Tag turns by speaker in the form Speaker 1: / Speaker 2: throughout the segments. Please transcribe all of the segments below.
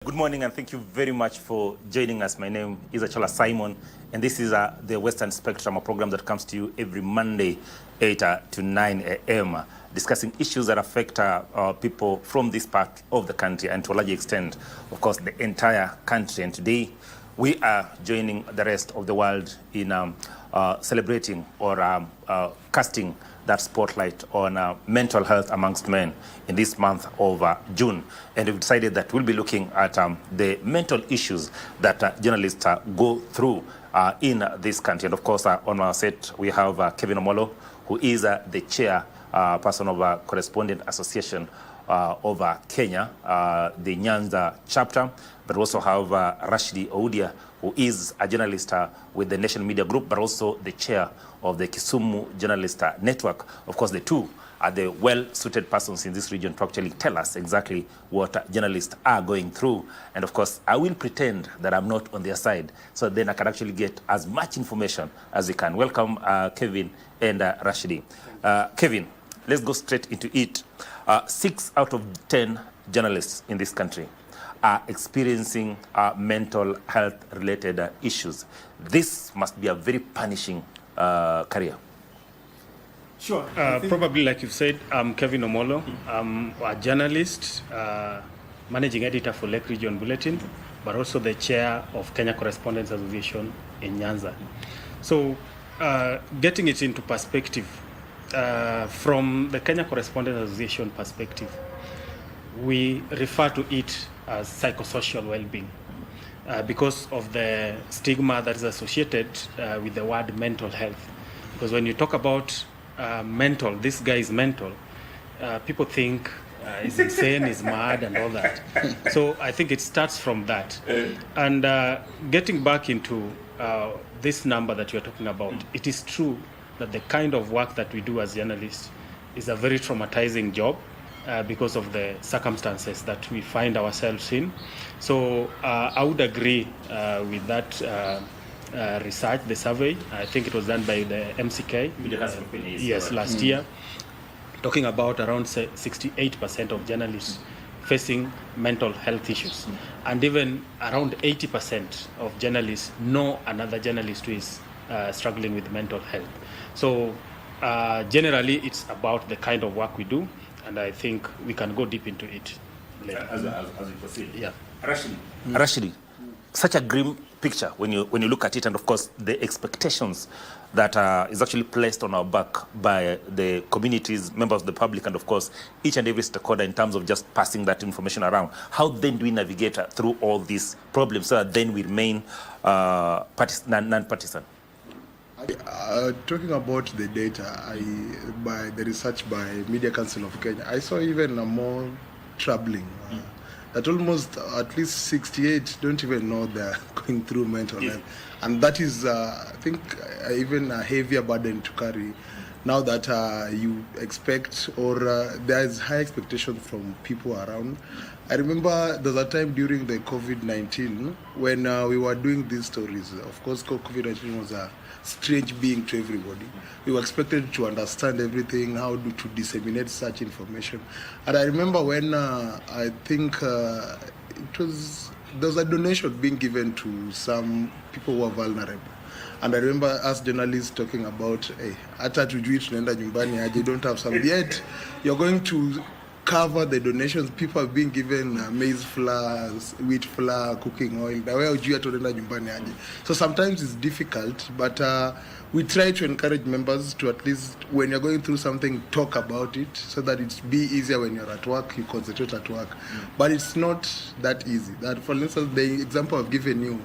Speaker 1: Good morning and thank you very much for joining us. My name is Achola Simon and this is the Western Spectrum, a program that comes to you every Monday 8 to 9 a.m. discussing issues that affect people from this part of the country and to a large extent, of course, the entire country. And today we are joining the rest of the world in celebrating or casting that spotlight on mental health amongst men in this month of June. And we've decided that we'll be looking at the mental issues that journalists go through in this country. And of course, on our set, we have Kevin Omolo, who is the chair person of Correspondent Association of Kenya, the Nyanza chapter, but we also have Rashidi Oudia, who is a journalist with the Nation Media Group, but also the chair of the Kisumu Journalist Network. Of course, the two are the well-suited persons in this region to actually tell us exactly what journalists are going through. And of course, I will pretend that I'm not on their side, so then I can actually get as much information as we can. Welcome, Kevin and Rashidi. Kevin, let's go straight into it. 6 out of 10 journalists in this country are experiencing mental health related issues. This must be a very punishing career.
Speaker 2: Sure. Probably like you've said, I'm Kevin Omolo. I'm a journalist, managing editor for Lake Region Bulletin, but also the chair of Kenya Correspondents Association in Nyanza. So getting it into perspective, from the Kenya Correspondents Association perspective, we refer to it as psychosocial well-being because of the stigma that is associated with the word mental health. Because when you talk about mental, this guy is mental, people think he's insane, he's mad and all that. So I think it starts from that. And getting back into this number that you're talking about, it is true that the kind of work that we do as journalists is a very traumatizing job because of the circumstances that we find ourselves in. So I would agree with that research, the survey. I think it was done by the MCK. Yes, last year, talking about around 68% of journalists facing mental health issues. And even around 80% of journalists know another journalist who is struggling with mental health. So generally, it's about the kind of work we do, and I think we can go deep into it later.
Speaker 1: As we proceed.
Speaker 2: Yeah.
Speaker 1: Rashidi, such a grim picture when you look at it, and of course the expectations that is actually placed on our back by the communities, members of the public, and of course each and every stakeholder in terms of just passing that information around. How then do we navigate through all these problems so that then we remain non-partisan?
Speaker 3: Talking about the data, by the research by Media Council of Kenya, I saw even a more troubling that almost at least 68 don't even know they're going through mental health, and that is, I think, even a heavier burden to carry. Now that you expect, or there is high expectation from people around. I remember there was a time during the COVID-19 when we were doing these stories. Of course, COVID-19 was a strange being to everybody. We were expected to understand everything, how to disseminate such information. And I remember when I think there was a donation being given to some people who are vulnerable. And I remember us journalists talking about, hey, hata tujui tunaenda nyumbani aje, don't have some. Yet you're going to cover the donations. People are being given maize flour, wheat flour, cooking oil. So sometimes it's difficult, but we try to encourage members to at least, when you're going through something, talk about it so that it's be easier when you're at work, you concentrate at work. But it's not that easy. That, for instance, the example I've given you,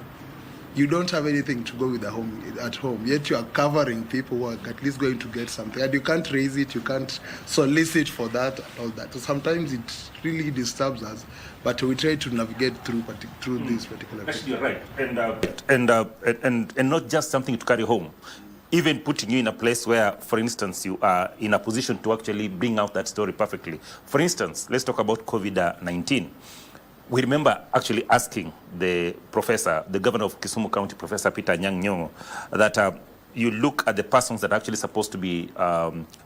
Speaker 3: you don't have anything to go with at home, yet you are covering people who are at least going to get something. And you can't raise it, you can't solicit for that, all that. So sometimes it really disturbs us, but we try to navigate through this particular.
Speaker 1: Actually, you're right. And not just something to carry home. Even putting you in a place where, for instance, you are in a position to actually bring out that story perfectly. For instance, let's talk about COVID-19. We remember actually asking the professor, the governor of Kisumu County, Professor Peter Anyang' Nyong'o, that you look at the persons that are actually supposed to be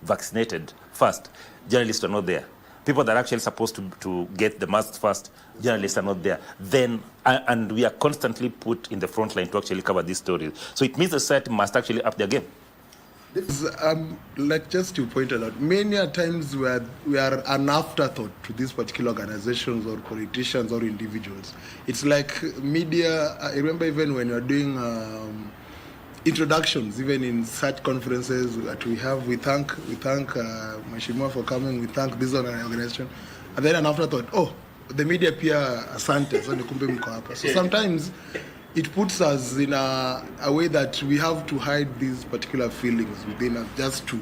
Speaker 1: vaccinated first. Journalists are not there. people that are actually supposed to get the masks first, journalists are not there. Then, and we are constantly put in the front line to actually cover these stories. So it means the society must actually up their game.
Speaker 3: Like just you pointed out, many a times we are an afterthought to these particular organizations or politicians or individuals. It's like media. I remember even when you're doing introductions, even in such conferences that we have, we thank Mheshimiwa for coming. We thank this organization, and then an afterthought. Oh, the media pia asante. So nikumbe mko hapa. So sometimes it puts us in a way that we have to hide these particular feelings within us just to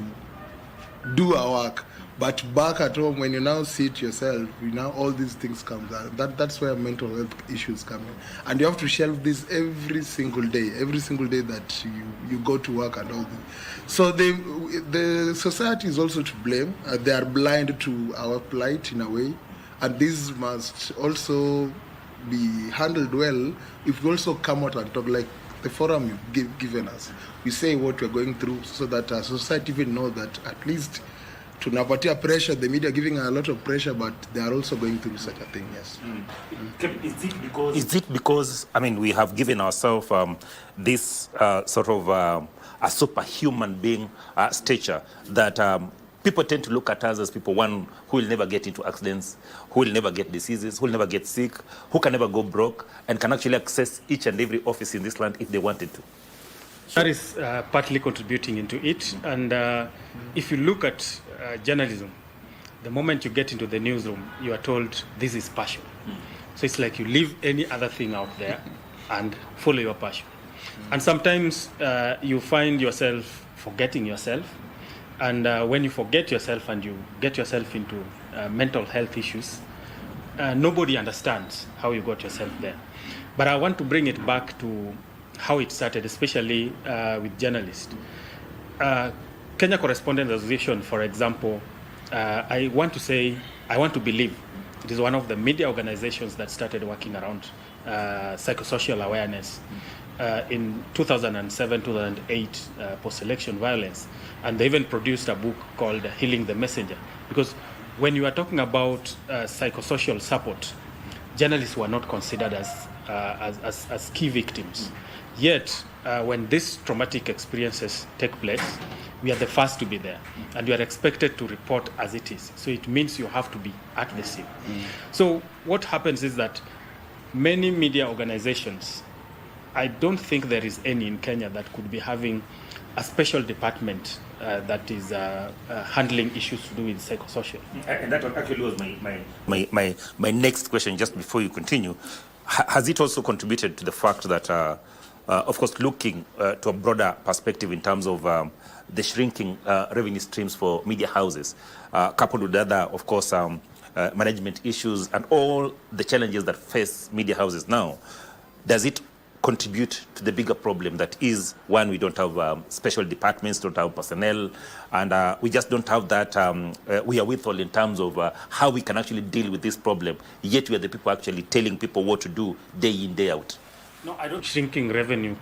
Speaker 3: do our work. But back at home, when you now see it yourself, all these things come down. That's where mental health issues come in. And you have to shelve this every single day that you go to work and all this. So the society is also to blame. They are blind to our plight in a way. And this must also be handled well if we also come out and talk, like the forum you've given us. We say what we're going through so that our society even know that at least tunapatia pressure, the media giving a lot of pressure, but they are also going through such a thing, yes.
Speaker 1: Is it because, I mean, we have given ourselves this sort of a superhuman being stature that people tend to look at us as people, one, who will never get into accidents, who will never get diseases, who will never get sick, who can never go broke, and can actually access each and every office in this land if they wanted to?
Speaker 2: That is partly contributing into it. And if you look at journalism, the moment you get into the newsroom, you are told this is passion. So it's like you leave any other thing out there and follow your passion. And sometimes you find yourself forgetting yourself. And when you forget yourself and you get yourself into mental health issues, nobody understands how you got yourself there. But I want to bring it back to how it started, especially with journalists. Kenya Correspondents Association, for example, I want to believe it is one of the media organizations that started working around psychosocial awareness in 2007, 2008, post-election violence. And they even produced a book called Healing the Messenger. Because when you are talking about psychosocial support, journalists were not considered as key victims. Yet, when these traumatic experiences take place, we are the first to be there. And you are expected to report as it is. So it means you have to be at the scene. So what happens is that many media organizations, I don't think there is any in Kenya that could be having a special department that is handling issues to do with psychosocial.
Speaker 1: And that actually was my next question, just before you continue. Has it also contributed to the fact that, of course, looking to a broader perspective in terms of the shrinking revenue streams for media houses, coupled with other, of course, management issues and all the challenges that face media houses now, does it contribute to the bigger problem that is, one, we don't have special departments, don't have personnel, and we just don't have that we are withhold in terms of how we can actually deal with this problem, yet we are the people actually telling people what to do day in, day out?
Speaker 2: No, I don't. Shrinking revenue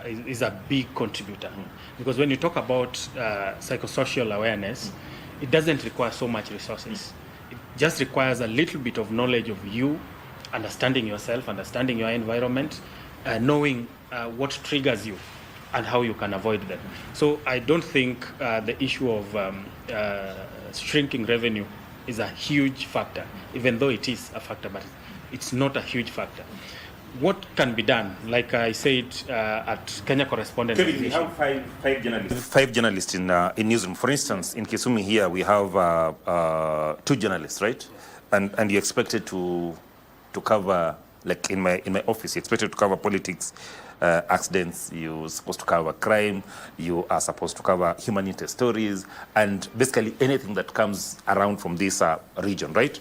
Speaker 2: is a big contributor, because when you talk about psychosocial awareness, it doesn't require so much resources. It just requires a little bit of knowledge of you, understanding yourself, understanding your environment, knowing what triggers you and how you can avoid them. So I don't think the issue of shrinking revenue is a huge factor, even though it is a factor, but it's not a huge factor. What can be done? Like I said at Kenya Correspondents
Speaker 1: Kevin, we have five journalists in newsroom. For instance, in Kisumu here, we have 2 journalists, right? And you're expected to cover, like in my office, you're expected to cover politics, accidents, you're supposed to cover crime, you are supposed to cover human interest stories, and basically anything that comes around from this region, right?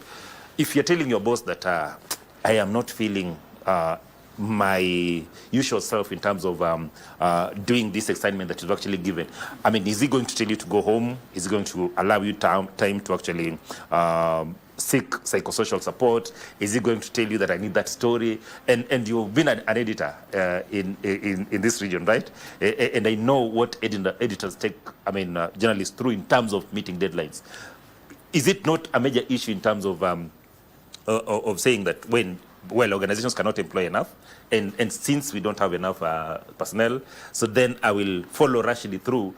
Speaker 1: If you're telling your boss that I am not feeling my usual self in terms of doing this assignment that is actually given, I mean, is he going to tell you to go home? Is he going to allow you time to actually seek psychosocial support? Is he going to tell you that I need that story? And you've been an editor in this region, right? And I know what editors take, journalists through in terms of meeting deadlines. is it not a major issue in terms of saying that well, organizations cannot employ enough, and since we don't have enough personnel, so then I will follow Rashidi through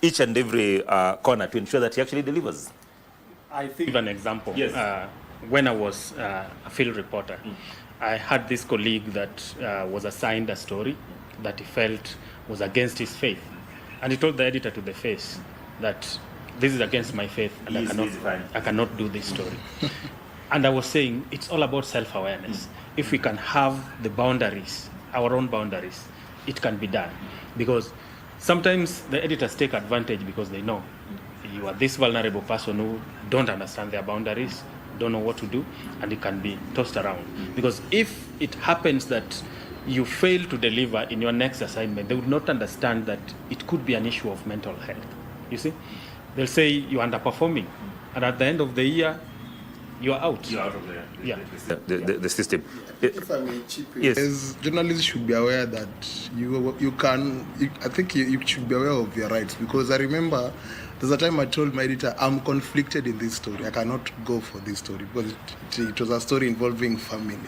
Speaker 1: each and every corner to ensure that he actually delivers?
Speaker 2: I think give an example. Yes. When I was a field reporter, I had this colleague that was assigned a story that he felt was against his faith, and he told the editor to the face that this is against my faith and I cannot do this story. And I was saying it's all about self-awareness. If we can have the boundaries, our own boundaries, it can be done. Because sometimes the editors take advantage because they know you are this vulnerable person who don't understand their boundaries, don't know what to do, and it can be tossed around. Because if it happens that you fail to deliver in your next assignment, they would not understand that it could be an issue of mental health. You see? They'll say you're underperforming, and at the end of the year, you're out.
Speaker 1: You're out of the system.
Speaker 3: If I may chip in,
Speaker 1: yes.
Speaker 3: Journalists should be aware that I think you should be aware of your rights, because I remember there's a time I told my editor, I'm conflicted in this story. I cannot go for this story because it was a story involving family.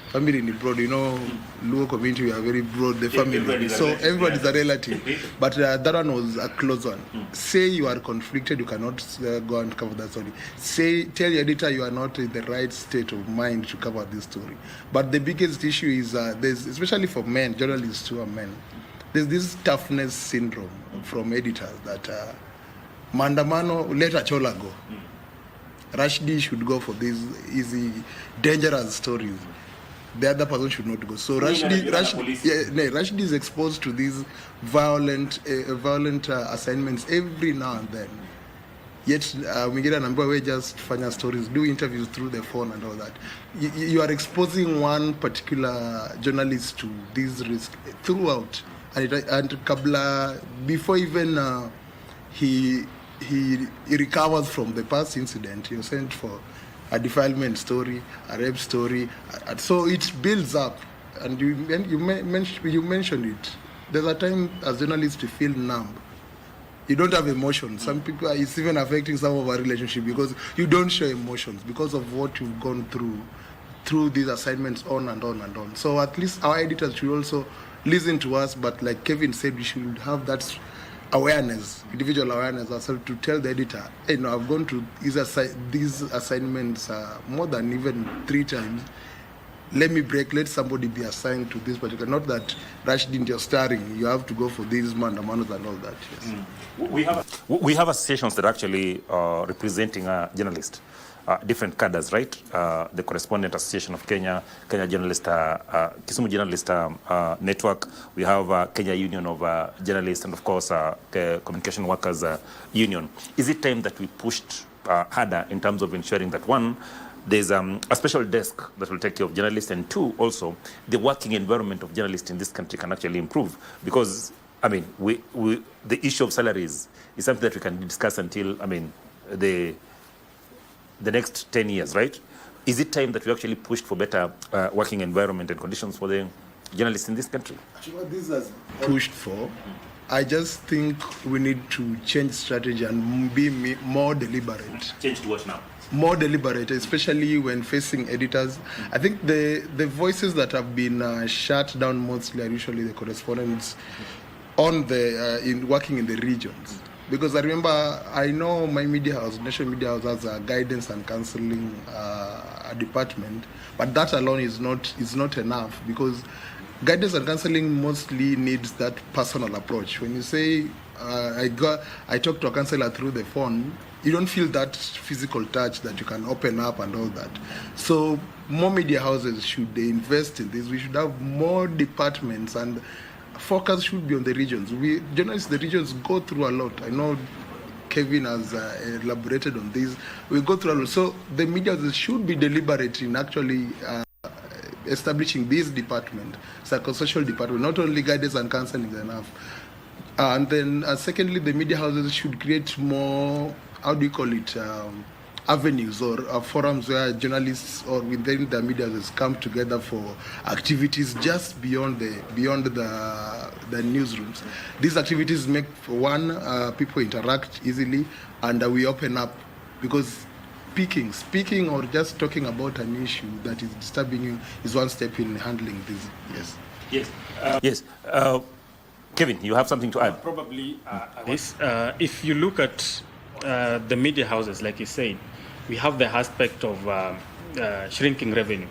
Speaker 3: Family in the broad, Luo community, we are very broad, the family. Everybody's a relative. But that one was a close one. Say you are conflicted, you cannot go and cover that story. Tell your editor you are not in the right state of mind to cover this story. But the biggest issue is, there's, especially for men, journalists who are men, there's this toughness syndrome from editors that Mandamano, let Achola go. Rashidi should go for these easy, dangerous stories. The other person should not go. So Rashidi is exposed to these violent assignments every now and then. Yet we get a number where just fanya stories, do interviews through the phone and all that. You are exposing one particular journalist to these risks throughout. And Kabla, before even he recovers from the past incident, he was sent for a defilement story, a rape story, so it builds up. And you mentioned it. There's a time as journalists to feel numb. You don't have emotions. Some people, it's even affecting some of our relationship because you don't show emotions because of what you've gone through these assignments on and on and on. So at least our editors should also listen to us, but like Kevin said, we should have that awareness, individual awareness ourselves, to tell the editor, hey, no, I've gone to these assignments more than even 3 times. Let me break, let somebody be assigned to this particular, not that Rashid in your starring, you have to go for these mandamanos and all that. Yes.
Speaker 1: We have associations that are actually representing a journalist. Different cadres, right? The Correspondent Association of Kenya, Kenya Journalist, Kisumu Journalist Network. We have Kenya Union of Journalists, and of course, Communication Workers Union. Is it time that we pushed harder in terms of ensuring that, one, there's a special desk that will take care of journalists, and 2, also, the working environment of journalists in this country can actually improve? Because, I mean, the issue of salaries is something that we can discuss until, I mean, the next 10 years, right? Is it time that we actually pushed for better working environment and conditions for the journalists in this country?
Speaker 3: Actually, what this has pushed for, I just think we need to change strategy and be more deliberate.
Speaker 1: Change to what now?
Speaker 3: More deliberate, especially when facing editors. I think the voices that have been shut down mostly are usually the correspondents on in working in the regions. Because I know my media house, National Media House, has a guidance and counseling department, but that alone is not enough, because guidance and counseling mostly needs that personal approach. When you say, I talk to a counselor through the phone, you don't feel that physical touch that you can open up and all that. So more media houses should invest in this. We should have more departments, and focus should be on the regions. Journalists, the regions go through a lot. I know Kevin has elaborated on this. We go through a lot. So the media should be deliberate in actually establishing this department, psychosocial department, not only guidance and counseling is enough. And then secondly, the media houses should create more, avenues or forums where journalists or within the media come together for activities just beyond the newsrooms. These activities make, for one, people interact easily, and we open up, because speaking or just talking about an issue that is disturbing you is one step in handling this. Yes.
Speaker 1: Yes. Yes. Kevin, you have something to add?
Speaker 2: Probably this. If you look at the media houses, like you said, we have the aspect of shrinking revenue.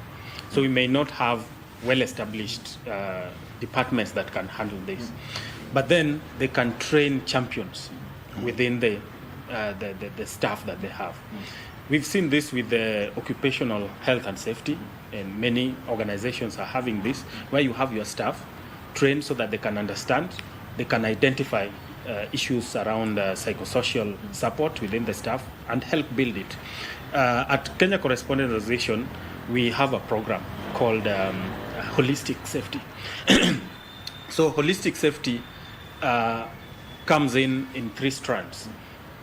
Speaker 2: So we may not have well-established departments that can handle this. But then they can train champions within the staff that they have. We've seen this with the occupational health and safety, and many organizations are having this, where you have your staff trained so that they can understand, they can identify issues around psychosocial support within the staff and help build it. At Kenya Correspondent Association, we have a program called Holistic Safety. So holistic safety comes in 3 strands,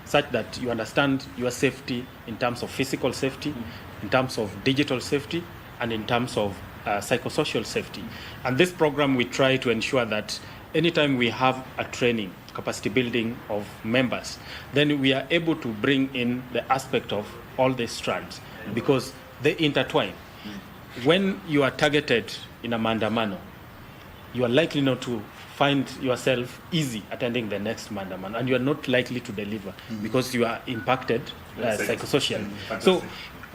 Speaker 2: such that you understand your safety in terms of physical safety, in terms of digital safety, and in terms of psychosocial safety. And this program, we try to ensure that anytime we have a training, capacity building of members, then we are able to bring in the aspect of all these strands, because they intertwine. When you are targeted in a mandamano, you are likely not to find yourself easy attending the next mandamano, and you are not likely to deliver because you are impacted psychosocially. So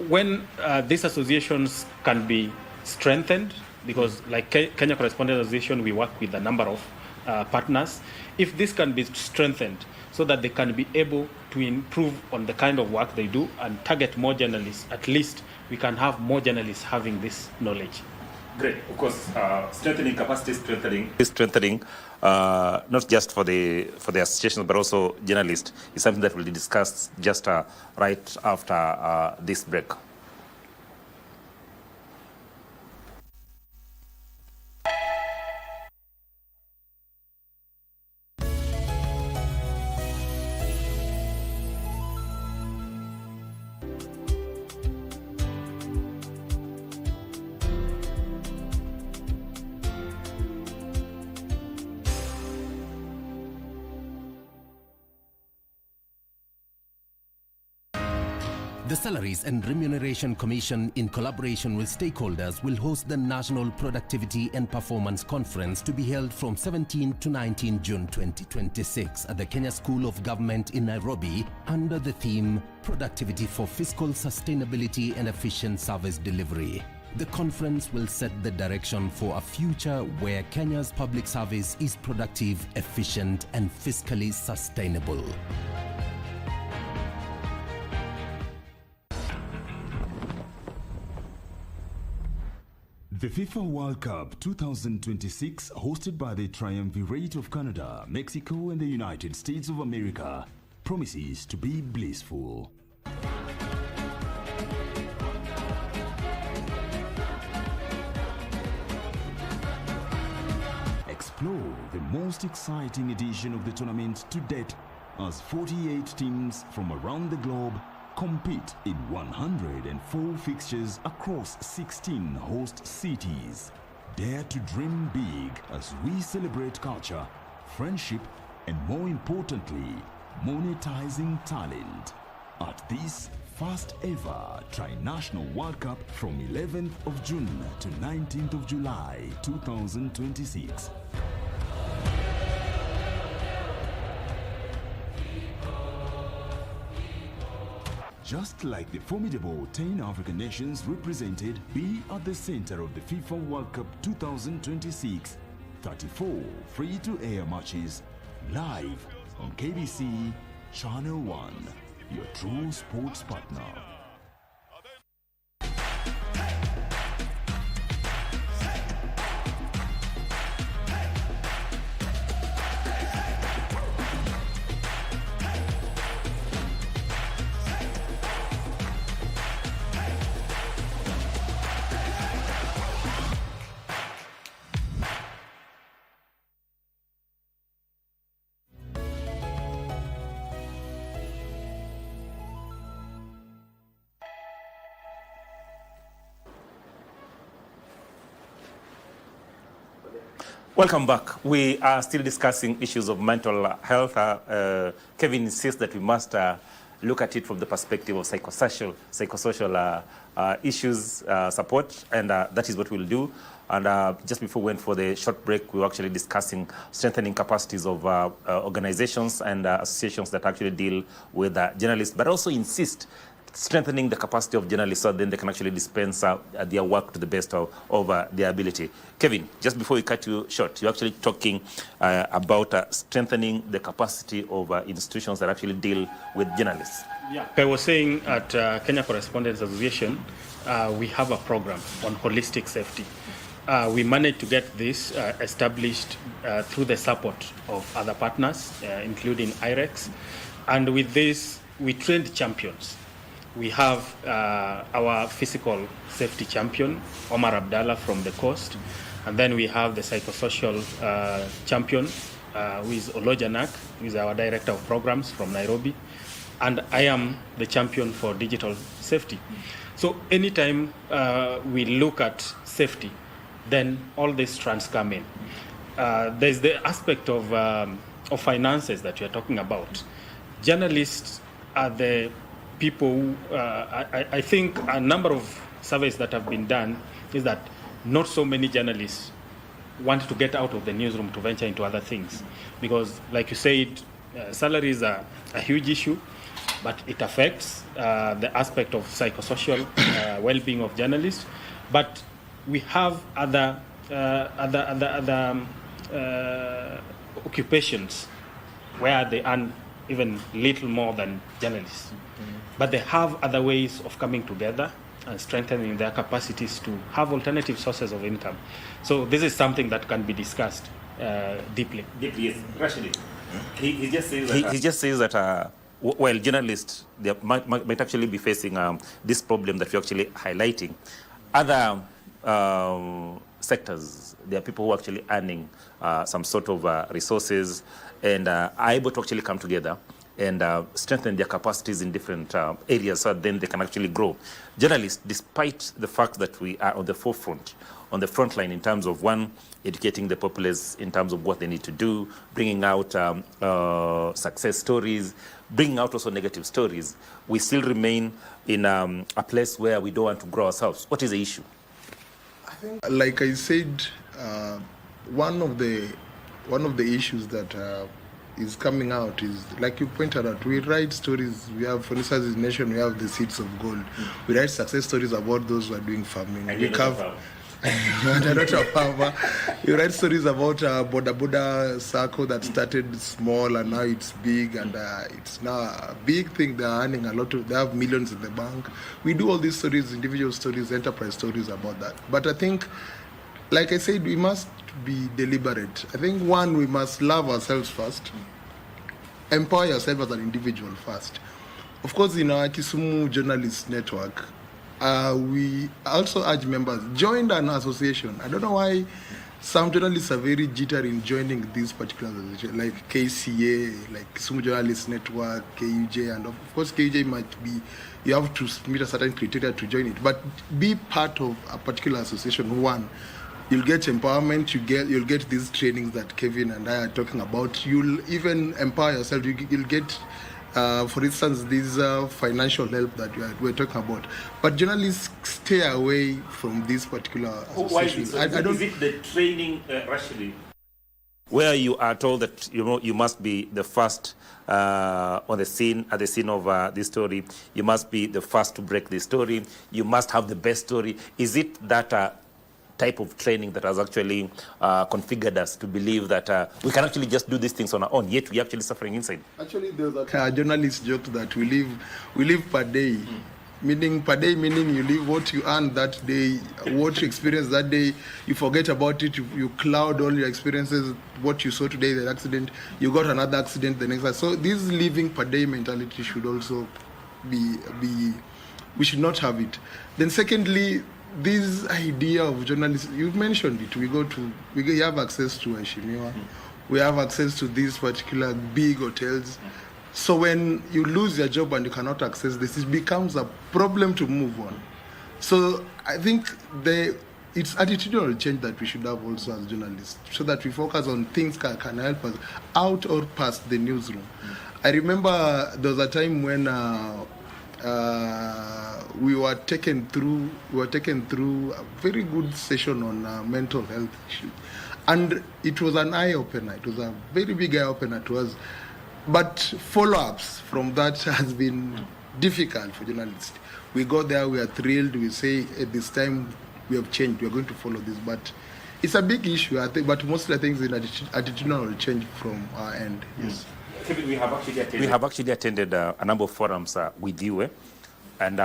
Speaker 2: when these associations can be strengthened, because like Kenya Correspondent Association, we work with a number of partners, if this can be strengthened so that they can be able to improve on the kind of work they do and target more journalists, at least we can have more journalists having this knowledge.
Speaker 1: Great. Of course, strengthening capacity, strengthening not just for the associations but also journalists is something that will be discussed just right after this break.
Speaker 4: The Salaries and Remuneration Commission, in collaboration with stakeholders, will host the National Productivity and Performance Conference to be held from 17 to 19 June 2026 at the Kenya School of Government in Nairobi under the theme Productivity for Fiscal Sustainability and Efficient Service Delivery. The conference will set the direction for a future where Kenya's public service is productive, efficient, and fiscally sustainable.
Speaker 5: The FIFA World Cup 2026, hosted by the Triumvirate of Canada, Mexico, and the United States of America, promises to be blissful. Explore the most exciting edition of the tournament to date as 48 teams from around the globe compete in 104 fixtures across 16 host cities. Dare to dream big as we celebrate culture, friendship, and more importantly, monetizing talent at this first ever Tri-National World Cup from 11th of June to 19th of July 2026. Just like the formidable 10 African nations represented, be at the center of the FIFA World Cup 2026. 34 free-to-air matches, live on KBC Channel 1, your true sports partner.
Speaker 1: Welcome back. We are still discussing issues of mental health. Kevin insists that we must look at it from the perspective of psychosocial issues, support, and that is what we'll do. And just before we went for the short break, we were actually discussing strengthening capacities of organizations and associations that actually deal with journalists, but also insist strengthening the capacity of journalists so then they can actually dispense their work to the best of their ability. Kevin, just before we cut you short, you're actually talking about strengthening the capacity of institutions that actually deal with journalists.
Speaker 2: Yeah, I was saying at Kenya Correspondents Association, we have a program on holistic safety. We managed to get this established through the support of other partners, including IREX. And with this, we trained champions. We have our physical safety champion, Omar Abdallah from the coast. And then we have the psychosocial champion, who is Olojanak, who is our director of programs from Nairobi. And I am the champion for digital safety. So anytime we look at safety, then all these strands come in. There's the aspect of finances that you're talking about. Journalists are the people who, I think a number of surveys that have been done is that not so many journalists want to get out of the newsroom to venture into other things. Because like you said, salaries are a huge issue, but it affects the aspect of psychosocial well-being of journalists. But we have other occupations where they earn even little more than journalists. But they have other ways of coming together and strengthening their capacities to have alternative sources of income. So this is something that can be discussed deeply.
Speaker 1: Yes, rationally. He just says that well, journalists they might actually be facing this problem that we're actually highlighting. Other sectors, there are people who are actually earning some sort of resources and are able to actually come together and strengthen their capacities in different areas so then they can actually grow. Journalists, despite the fact that we are on the forefront, on the front line in terms of, one, educating the populace in terms of what they need to do, bringing out success stories, bringing out also negative stories, we still remain in a place where we don't want to grow ourselves. What is the issue?
Speaker 3: I think, like I said, one of the issues that is coming out is, like you pointed out, we write stories. We have, for instance, in Nation, we have the Seeds of Gold. We write success stories about those who are doing farming.
Speaker 1: And
Speaker 3: we cover. You write stories about Boda Boda Sacco that started small and now it's big, and it's now a big thing. They're earning a lot of, they have millions in the bank. We do all these stories, individual stories, enterprise stories about that. But I think, like I said, we must be deliberate. I think, one, we must love ourselves first, empower yourself as an individual first. Of course, in our Kisumu Journalists Network, we also urge members, join an association. I don't know why some journalists are very jittery in joining these particular associations, like KCA, like Kisumu Journalists Network, KUJ, and of course KUJ might be, you have to meet a certain criteria to join it, but be part of a particular association. One, you'll get empowerment, you'll get these trainings that Kevin and I are talking about. You'll even empower yourself. You'll get, for instance, this financial help that we're talking about. But journalists stay away from these particular associations.
Speaker 1: Why is it? Is it the training, rationally, where you are told that you must be the first on the scene, at the scene of this story, you must be the first to break this story, you must have the best story? Is it that type of training that has actually configured us to believe that we can actually just do these things on our own, yet we're actually suffering inside?
Speaker 3: Actually, there's a journalist joke that we live per day. Meaning per day, meaning you live what you earn that day, what you experience that day, you forget about it, you cloud all your experiences, what you saw today, the accident, you got another accident the next day. So this living per day mentality should also be we should not have it. Then secondly, this idea of journalism, you've mentioned it, we have access to Heshimiwa, we have access to these particular big hotels. So when you lose your job and you cannot access this, it becomes a problem to move on. So I think it's attitudinal change that we should have also as journalists, so that we focus on things that can help us out or past the newsroom. I remember there was a time when we were taken through a very good session on mental health issues, and it was an eye opener. It was a very big eye opener to us. But follow-ups from that has been difficult for journalists. We go there, we are thrilled, we say at this time we have changed, we are going to follow this. But it's a big issue, I think, but mostly I think it's an attitudinal change from our end. Yes.
Speaker 1: We have actually attended a number of forums with you, and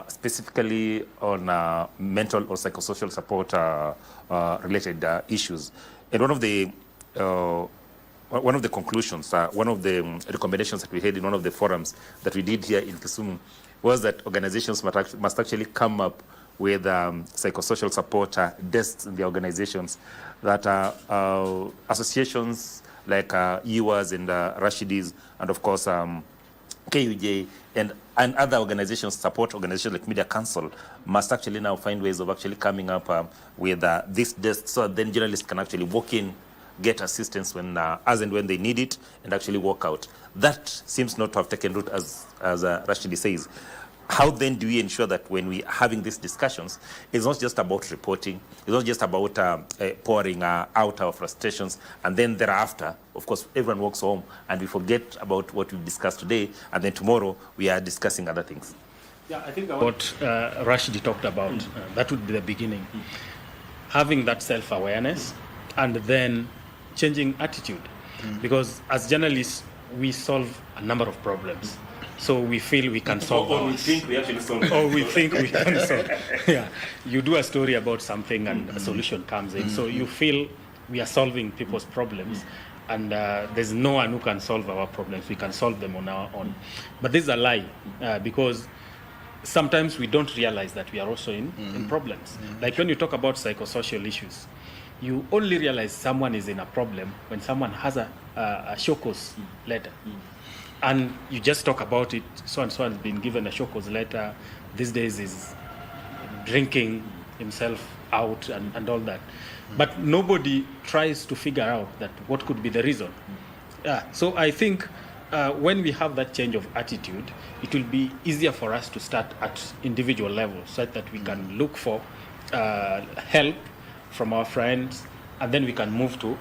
Speaker 1: specifically on mental or psychosocial support related issues. And one of the conclusions, one of the recommendations that we had in one of the forums that we did here in Kisumu was that organizations must actually come up with psychosocial support desks in the organizations, that associations like UAS and Rashidis, and of course KUJ and other organizations, support organizations like Media Council, must actually now find ways of actually coming up with this desk, so then journalists can actually walk in, get assistance when, as and when they need it, and actually walk out. That seems not to have taken root, as Rashidi says. How then do we ensure that when we are having these discussions, it's not just about reporting, it's not just about pouring out our frustrations, and then thereafter, of course, everyone walks home and we forget about what we've discussed today, and then tomorrow we are discussing other things.
Speaker 2: Yeah, I think what Rashidi talked about, that would be the beginning. Having that self-awareness and then changing attitude. Because as journalists, we solve a number of problems. So we feel we can solve
Speaker 1: Or we think we actually solve it.
Speaker 2: Or we think we can solve. Yeah. You do a story about something and a solution comes in. So you feel we are solving people's problems. And there's no one who can solve our problems. We can solve them on our own. But this is a lie, because sometimes we don't realize that we are also in problems. Like when you talk about psychosocial issues, you only realize someone is in a problem when someone has a show cause letter. And you just talk about it, so and so has been given a show cause letter, these days is drinking himself out and all that. But nobody tries to figure out that what could be the reason. So I think when we have that change of attitude, it will be easier for us to start at individual levels, so that we can look for help from our friends, and then we can move to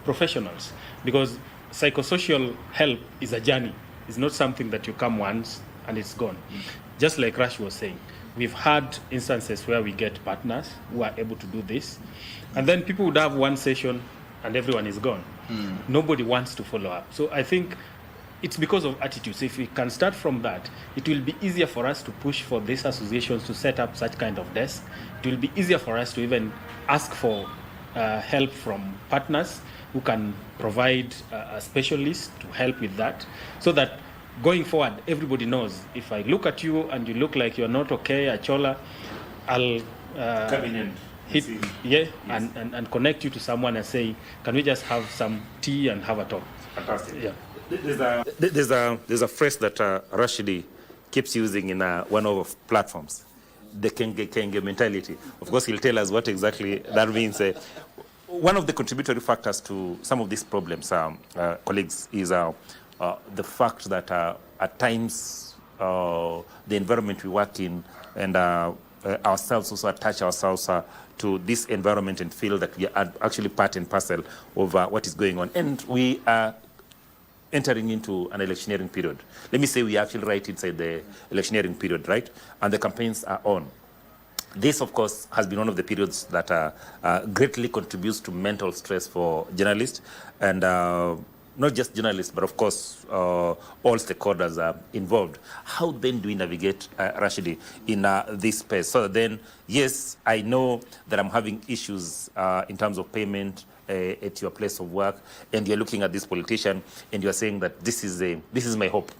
Speaker 2: professionals. Because psychosocial help is a journey. It's not something that you come once and it's gone. Just like Rash was saying, we've had instances where we get partners who are able to do this, and then people would have one session and everyone is gone. Nobody wants to follow up. So I think it's because of attitudes. If we can start from that, it will be easier for us to push for these associations to set up such kind of desk. It will be easier for us to even ask for help from partners who can provide a specialist to help with that, so that going forward, everybody knows, if I look at you and you look like you're not okay, Achola, I'll
Speaker 1: come in and
Speaker 2: hit, and connect you to someone and say, can we just have some tea and have a talk?
Speaker 1: Fantastic.
Speaker 2: Yeah.
Speaker 1: There's a phrase that Rashidi keeps using in one of our platforms, the Kenge mentality. Of course, he'll tell us what exactly that means. One of the contributory factors to some of these problems, colleagues, is the fact that at times the environment we work in and ourselves also attach ourselves to this environment and feel that we are actually part and parcel of what is going on. And we are entering into an electioneering period. Let me say we are actually right inside the electioneering period, right? And the campaigns are on. This, of course, has been one of the periods that greatly contributes to mental stress for journalists, and not just journalists, but of course, all stakeholders are involved. How then do we navigate, Rashidi, in this space? So then, yes, I know that I'm having issues in terms of payment at your place of work, and you're looking at this politician, and you're saying that this is my hope.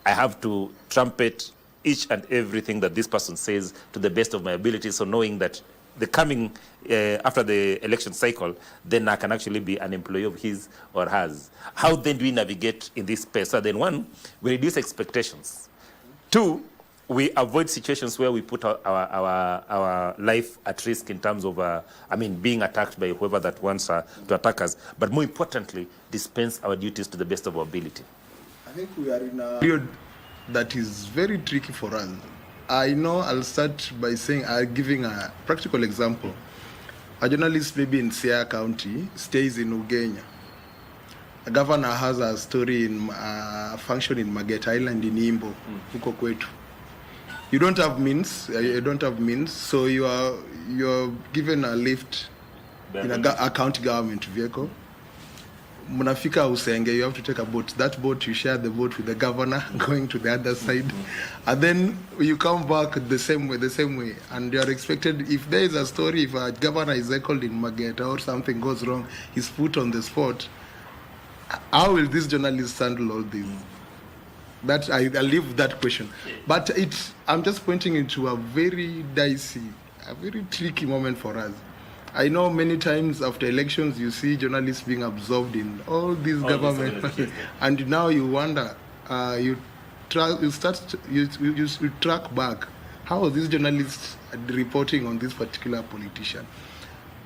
Speaker 1: I have to trumpet each and everything that this person says to the best of my ability, so knowing that the coming after the election cycle, then I can actually be an employee of his or hers. How then do we navigate in this space? So then, one, we reduce expectations. Two, we avoid situations where we put our life at risk in terms of, being attacked by whoever that wants to attack us. But more importantly, dispense our duties to the best of our ability.
Speaker 3: I think we are in a period that is very tricky for us. I know I'll start by saying, giving a practical example. A journalist maybe in Siaya County stays in Ugenya. A governor has a story in function in Mageta Island in Imbo, huko kwetu. You don't have means, so you are given a lift in a county government vehicle. Munafika Usenge, you have to take a boat. That boat, you share the boat with the governor going to the other side. And then you come back the same way. And you are expected, if there is a story, if a governor is heckled in Mageta or something goes wrong, he's put on the spot. How will this journalist handle all this? That I leave that question. But I'm just pointing into a very dicey, a very tricky moment for us. I know many times after elections you see journalists being absorbed in all these government, and now you wonder, you track back, how are these journalists reporting on this particular politician?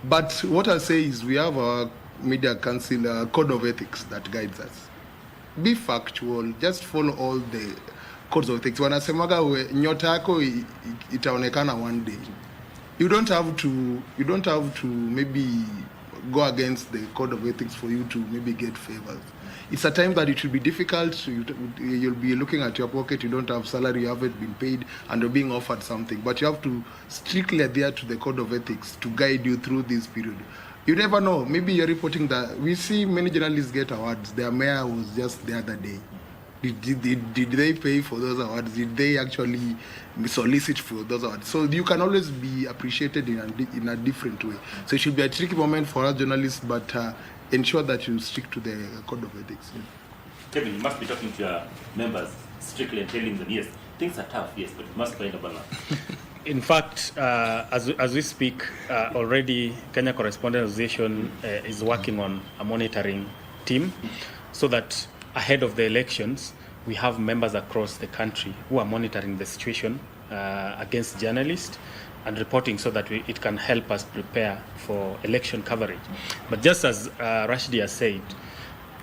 Speaker 3: But what I say is we have our media council code of ethics that guides us. Be factual, just follow all the codes of ethics. Wanasemaga nyota yako itaonekana one day. You don't have to maybe go against the code of ethics for you to maybe get favors. It's a time that it will be difficult. You'll be looking at your pocket. You don't have salary, you haven't been paid, and you're being offered something. But you have to strictly adhere to the code of ethics to guide you through this period. You never know. Maybe you're reporting that we see many journalists get awards. Their mayor was just the other day. Did they pay for those awards? Did they actually solicit for those awards? So you can always be appreciated in a different way. So it should be a tricky moment for us journalists, but ensure that you stick to the code of ethics.
Speaker 1: Kevin, you must be talking to your members strictly and telling them, yes, things are tough, yes, but you must find a balance.
Speaker 2: In fact, as we speak, already Kenya Correspondents Association is working on a monitoring team so that ahead of the elections, we have members across the country who are monitoring the situation against journalists and reporting so that it can help us prepare for election coverage. But just as Rashidi has said,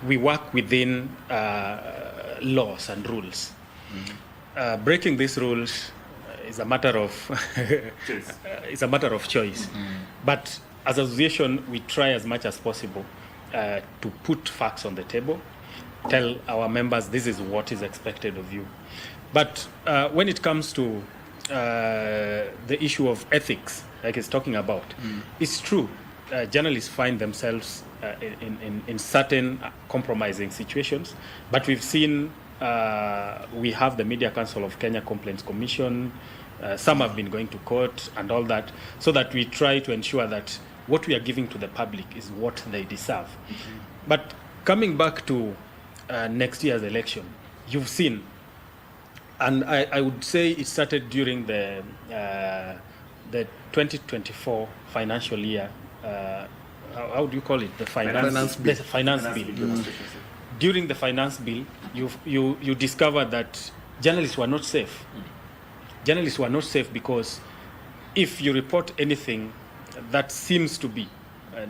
Speaker 2: we work within laws and rules. Breaking these rules is a matter of choice. But as an association, we try as much as possible to put facts on the table, tell our members this is what is expected of you. But when it comes to the issue of ethics, like it's talking about, it's true. Journalists find themselves in certain compromising situations, but we've seen we have the Media Council of Kenya Complaints Commission. Some have been going to court and all that, so that we try to ensure that what we are giving to the public is what they deserve. But coming back to next year's election, you've seen, and I would say it started during the 2024 financial year. How do you call it? The finance bill. The finance bill. During the finance bill, you discovered that journalists were not safe. Journalists were not safe because if you report anything that seems to be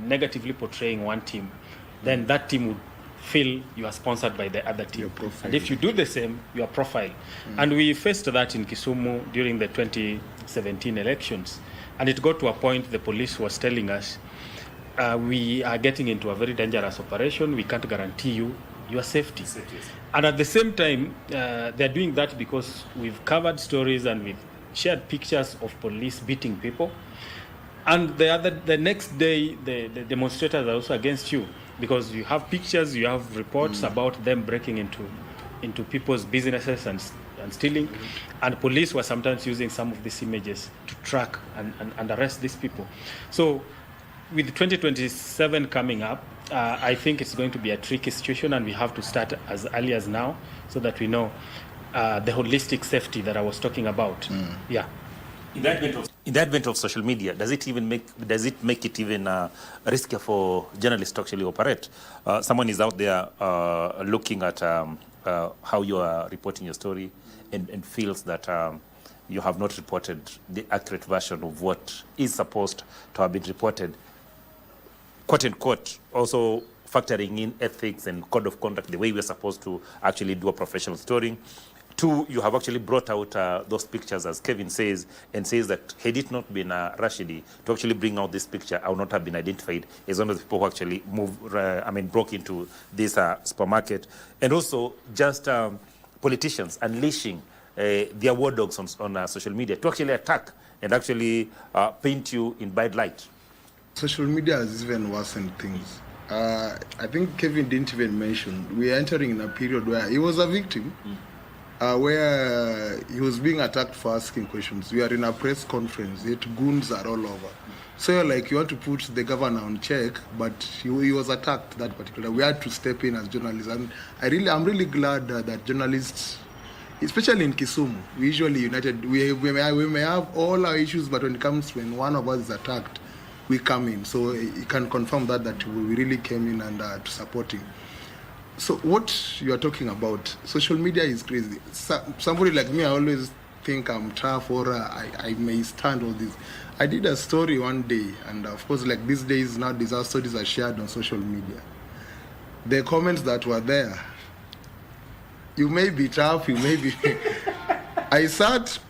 Speaker 2: negatively portraying one team, then that team would feel you are sponsored by the other team. And if you do the same, you are profiled. And we faced that in Kisumu during the 2017 elections. And it got to a point the police was telling us, we are getting into a very dangerous operation. We can't guarantee you your safety. And at the same time, they're doing that because we've covered stories and we've shared pictures of police beating people. And the next day, the demonstrators are also against you because you have pictures, you have reports about them breaking into people's businesses and stealing. And police were sometimes using some of these images to track and arrest these people. So with 2027 coming up, I think it's going to be a tricky situation, and we have to start as early as now so that we know the holistic safety that I was talking about. Yeah.
Speaker 1: In the advent of social media, does it make it even riskier for journalists to actually operate? Someone is out there looking at how you are reporting your story and feels that you have not reported the accurate version of what is supposed to have been reported, quote unquote, also factoring in ethics and code of conduct, the way we're supposed to actually do a professional story. Two, you have actually brought out those pictures, as Kevin says, and says that had it not been Rashidi to actually bring out this picture, I would not have been identified as one of the people who actually broke into this supermarket. And also just politicians unleashing their war dogs on social media to actually attack and actually paint you in bad light.
Speaker 3: Social media has even worsened things. I think Kevin didn't even mention, we are entering in a period where he was a victim, where he was being attacked for asking questions. We are in a press conference, yet goons are all over. So you're like, you want to put the governor on check, but he was attacked that particular. We had to step in as journalists. And I'm really glad that journalists, especially in Kisumu, we usually united. We may have all our issues, but when it comes when one of us is attacked, we come in. So he can confirm that we really came in and to support him. So what you are talking about, social media is crazy. Somebody like me, I always think I'm tough or I may stand all this. I did a story one day, and of course, like these days nowadays, our stories are shared on social media. The comments that were there, you may be tough, you may be... I sat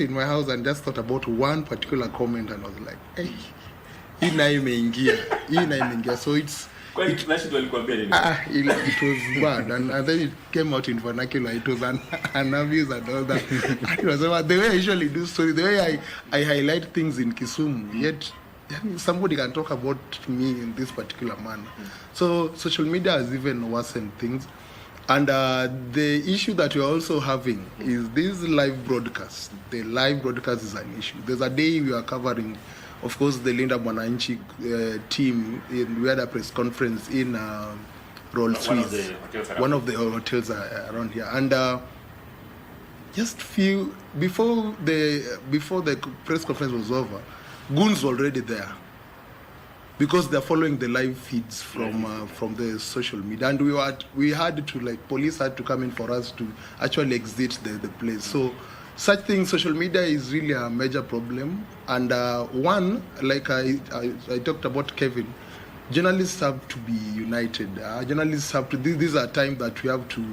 Speaker 3: in my house and just thought about one particular comment, and I was like, hey, hii na imeingia. So it was bad, and then it came out in vernacular. It was an abuse and all that. And it was the way I usually do stories, the way I highlight things in Kisumu, yet somebody can talk about me in this particular manner. So social media has even worsened things. And the issue that we're also having is this live broadcast. The live broadcast is an issue. There's a day we are covering, of course, the Linda Mwananchi team. We had a press conference in Roll Suisse, one of the hotels around here. And just before the press conference was over, goons were already there, because they're following the live feeds from the social media, and we had to, like, police had to come in for us to actually exit the place. So such things, social media is really a major problem. And one, like I talked about Kevin, journalists have to be united. Journalists have to. These are times that we have to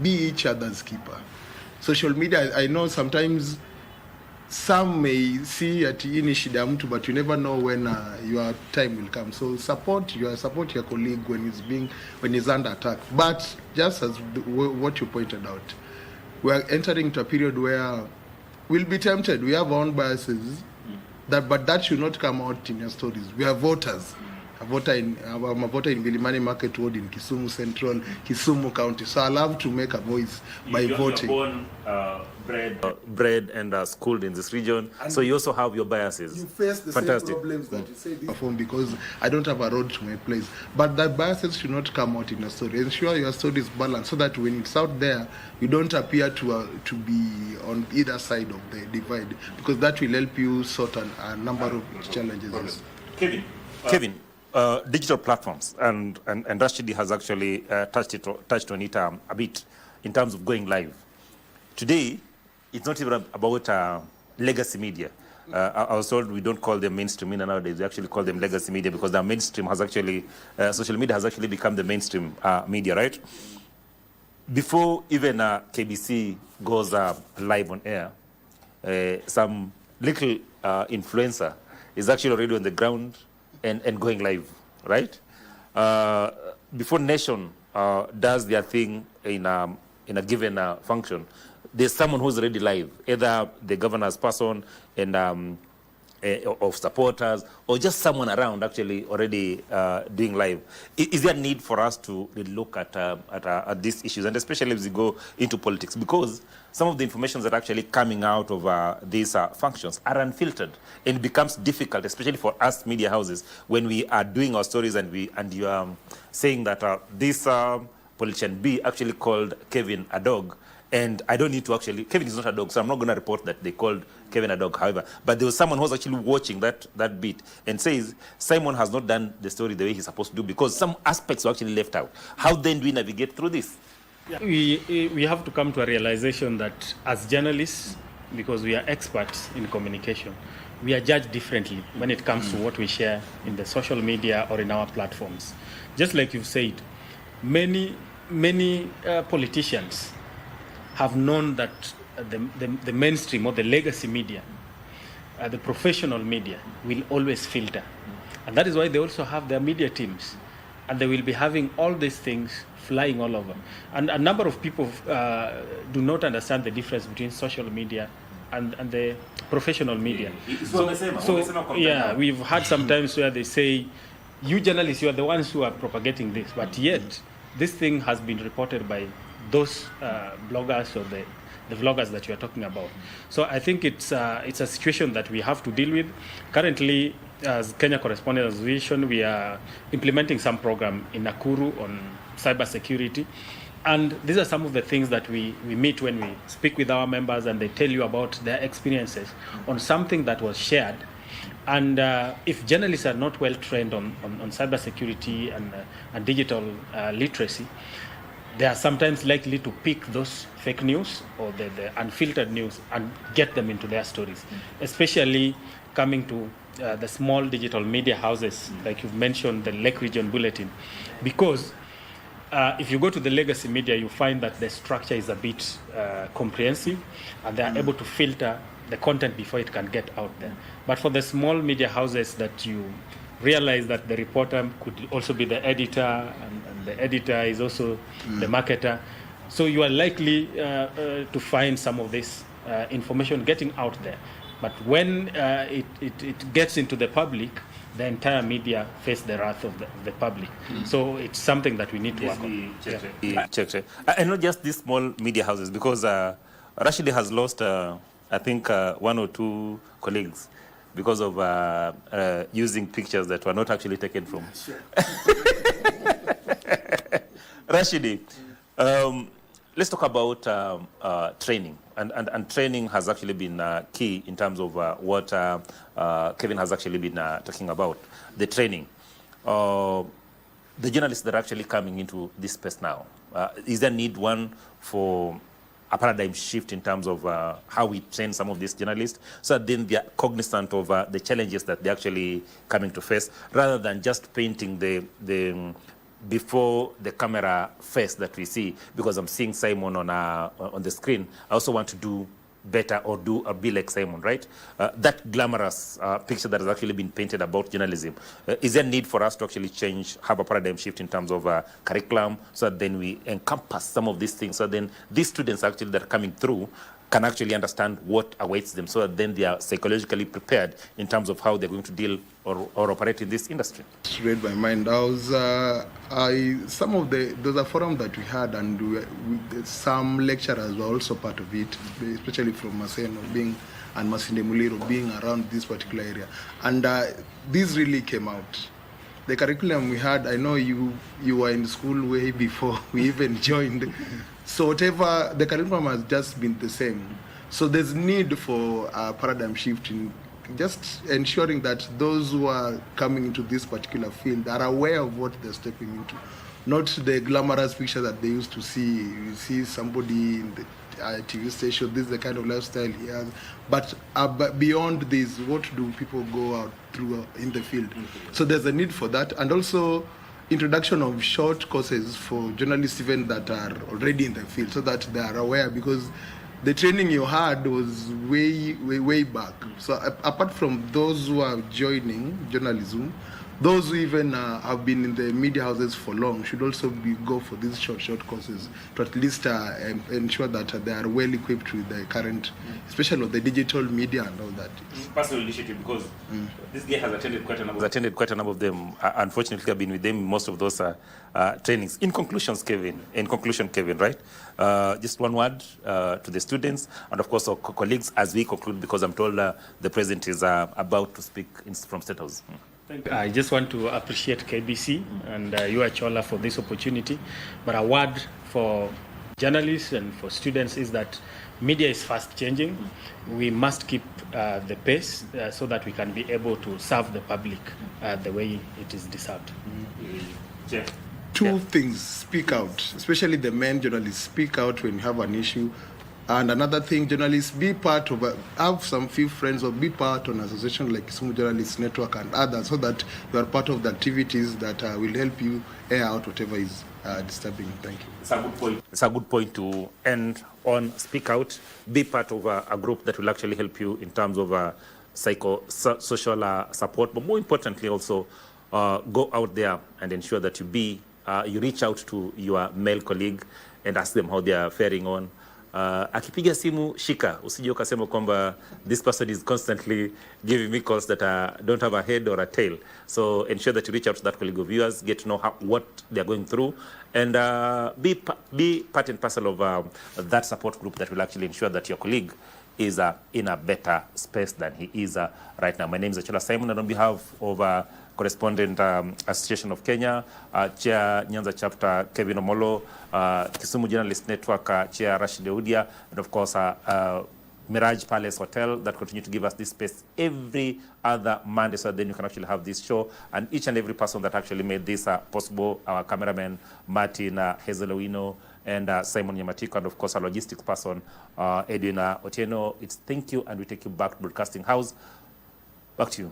Speaker 3: be each other's keeper. Social media, I know sometimes some may see at shida mtu, but you never know when your time will come. So support your colleague when he's under attack. But just as what you pointed out, we are entering into a period where we'll be tempted. We have our own biases, but that should not come out in your stories. We are voters. I'm a voter in Milimani Market Ward in Kisumu Central, Kisumu County. So I love to make a voice by voting.
Speaker 1: You're born, bred and schooled in this region, and so you also have your biases.
Speaker 3: You face the same problems that you say this because I don't have a road to my place. But the biases should not come out in a story. Ensure your story is balanced so that when it's out there, you don't appear to be on either side of the divide, because that will help you sort a number of challenges.
Speaker 1: Kevin, digital platforms, and Rashidi has actually touched on it a bit in terms of going live. Today, it's not even about legacy media. I was told we don't call them mainstream media nowadays. We actually call them legacy media, because the mainstream has actually, social media has actually become the mainstream media, right? Before even KBC goes live on air, some little influencer is actually already on the ground and going live, right? Before Nation does their thing in a given function, there's someone who's already live, either the governor's person and of supporters, or just someone around actually already doing live. Is there a need for us to look at these issues, and especially as we go into politics, because some of the information that are actually coming out of these functions are unfiltered, and it becomes difficult, especially for us media houses, when we are doing our stories and you are saying that this politician B actually called Kevin a dog. And I don't need to actually, Kevin is not a dog, so I'm not going to report that they called Kevin a dog, however. But there was someone who was actually watching that bit and says, Simon has not done the story the way he's supposed to do, because some aspects were actually left out. How then do we navigate through this?
Speaker 2: Yeah. We have to come to a realization that as journalists, because we are experts in communication, we are judged differently when it comes to what we share in the social media or in our platforms. Just like you've said, many politicians have known that the mainstream or the legacy media, the professional media, will always filter. And that is why they also have their media teams. And they will be having all these things flying all over. And a number of people do not understand the difference between social media and the professional media. So we've had some times where they say, you journalists, you are the ones who are propagating this, but yet this thing has been reported by those bloggers or the vloggers that you are talking about. So I think it's a situation that we have to deal with. Currently, as Kenya Correspondents Association, we are implementing some program in Nakuru on cybersecurity. And these are some of the things that we meet when we speak with our members, and they tell you about their experiences on something that was shared. And if journalists are not well trained on cybersecurity and digital literacy, they are sometimes likely to pick those fake news or the unfiltered news and get them into their stories, especially coming to the small digital media houses, like you've mentioned, the Lake Region Bulletin. Because if you go to the legacy media, you find that the structure is a bit comprehensive, and they are able to filter the content before it can get out there. But for the small media houses, that you realize that the reporter could also be the editor, and the editor is also the marketer. So you are likely to find some of this information getting out there. But when it gets into the public, the entire media face the wrath of the public. So it's something that we need to work on.
Speaker 1: Check. And not just these small media houses, because Rashidi has lost, I think, 1 or 2 colleagues because of using pictures that were not actually taken from. Rashidi, let's talk about training. And training has actually been key in terms of what Kevin has actually been talking about, the training. The journalists that are actually coming into this space now, is there need for a paradigm shift in terms of how we train some of these journalists, so that then they are cognizant of the challenges that they're actually coming to face, rather than just painting the before the camera face that we see? Because I'm seeing Simon on the screen. I also want to do better or be like Simon, right? That glamorous picture that has actually been painted about journalism. Is there need for us to actually have a paradigm shift in terms of curriculum, so that then we encompass some of these things, so then these students actually that are coming through can actually understand what awaits them, so that then they are psychologically prepared in terms of how they're going to deal or operate in this industry?
Speaker 3: Read my mind. Those are forums that we had, and some lecturers were also part of it, especially from Maseno and Masinde Muliro being around this particular area. And this really came out. The curriculum we had, I know you were in school way before we even joined. So whatever, the curriculum has just been the same. So there's need for a paradigm shift in just ensuring that those who are coming into this particular field are aware of what they're stepping into. Not the glamorous picture that they used to see. You see somebody in the TV station, this is the kind of lifestyle he has. But beyond this, what do people go out through in the field? So there's a need for that. And also introduction of short courses for journalists even that are already in the field, so that they are aware, because the training you had was way back. So apart from those who are joining journalism, those who even have been in the media houses for long should also go for these short courses to at least ensure that they are well equipped with the current, especially the digital media and all that.
Speaker 1: Personal initiative, because this guy has attended quite a number of them. Unfortunately, I've been with them in most of those trainings. In conclusion, Kevin, right? Just one word to the students and of course our colleagues as we conclude, because I'm told the president is about to speak from State House.
Speaker 2: I just want to appreciate KBC and you, Achola, for this opportunity. But a word for journalists and for students is that media is fast changing. We must keep the pace so that we can be able to serve the public the way it is deserved.
Speaker 3: Two things: speak out, especially the men journalists. Speak out when you have an issue. And another thing, journalists, be part of, have some few friends or be part of an association like Kisumu Journalists Network and others, so that you are part of the activities that will help you air out whatever is disturbing. Thank you.
Speaker 1: It's a good point. It's a good point to end on. Speak out. Be part of a group that will actually help you in terms of social support, but more importantly also go out there and ensure that you reach out to your male colleague and ask them how they are faring on. Akipiga simu shika, usije ukasema kwamba this person is constantly giving me calls that don't have a head or a tail. So ensure that you reach out to that colleague of yours, get to know what they are going through, and be part and parcel of that support group that will actually ensure that your colleague is in a better space than he is right now. My name is Chola Simon, and on behalf of Correspondent Association of Kenya, Chair Nyanza Chapter Kevin Omolo, Kisumu Journalist Network Chair Rashid Eudia, and of course Mirage Palace Hotel that continue to give us this space every other Monday, so then you can actually have this show, and each and every person that actually made this possible, our cameraman Martin Hazelowino, and Simon Yamatiko, and of course our logistics person Edwin Otieno. It's thank you, and we take you back to Broadcasting House. Back to you.